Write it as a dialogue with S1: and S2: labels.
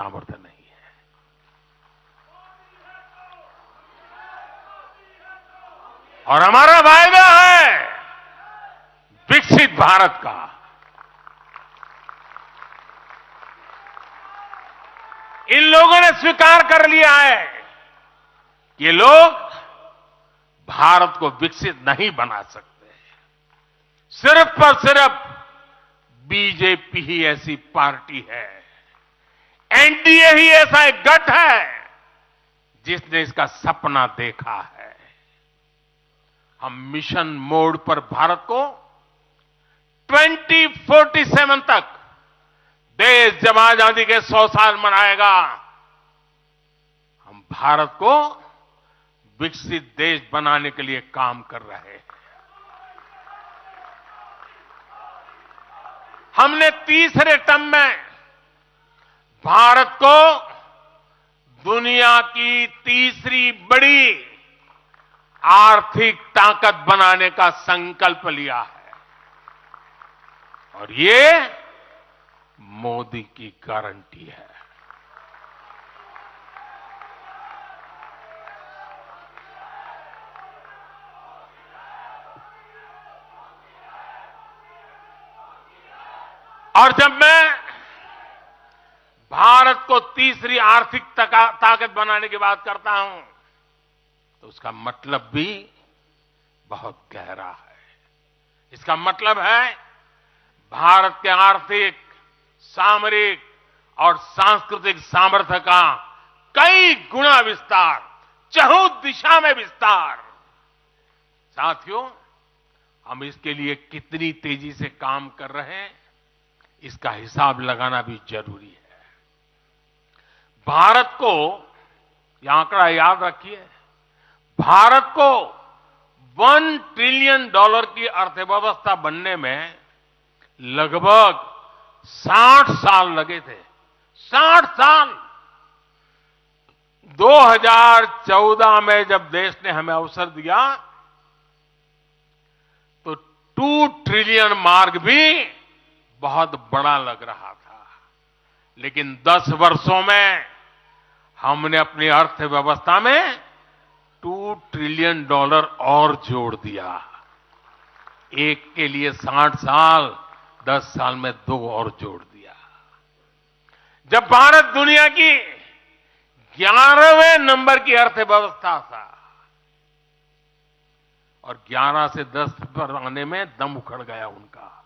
S1: सामर्थ्य नहीं है। और हमारा वायदा है विकसित भारत का। इन लोगों ने स्वीकार कर लिया है कि ये लोग भारत को विकसित नहीं बना सकते। सिर्फ और सिर्फ बीजेपी ही ऐसी पार्टी है, एनडीए ही ऐसा एक गठ है जिसने इसका सपना देखा है। हम मिशन मोड पर भारत को 2047 तक देश जब आजादी के 100 साल मनाएगा, हम भारत को विकसित देश बनाने के लिए काम कर रहे हैं। हमने तीसरे टर्म में भारत को दुनिया की तीसरी बड़ी आर्थिक ताकत बनाने का संकल्प लिया है, और ये मोदी की गारंटी है। और जब मैं भारत को तीसरी आर्थिक ताकत बनाने की बात करता हूं, तो उसका मतलब भी बहुत गहरा है। इसका मतलब है भारत के आर्थिक, सामरिक और सांस्कृतिक सामर्थ्य का कई गुना विस्तार, चहुं दिशा में विस्तार। साथियों, हम इसके लिए कितनी तेजी से काम कर रहे हैं, इसका हिसाब लगाना भी जरूरी है। भारत को, यह आंकड़ा याद रखिए, भारत को $1 ट्रिलियन की अर्थव्यवस्था बनने में लगभग 60 साल लगे थे। 60 साल। 2014 में जब देश ने हमें अवसर दिया तो 2 ट्रिलियन मार्क भी बहुत बड़ा लग रहा था, लेकिन 10 वर्षों में हमने अपनी अर्थव्यवस्था में $2 ट्रिलियन और जोड़ दिया। एक के लिए 60 साल, 10 साल में 2 और जोड़ दिया। जब भारत दुनिया की 11वें नंबर की अर्थव्यवस्था था और 11 से 10 पर आने में दम उखड़ गया उनका।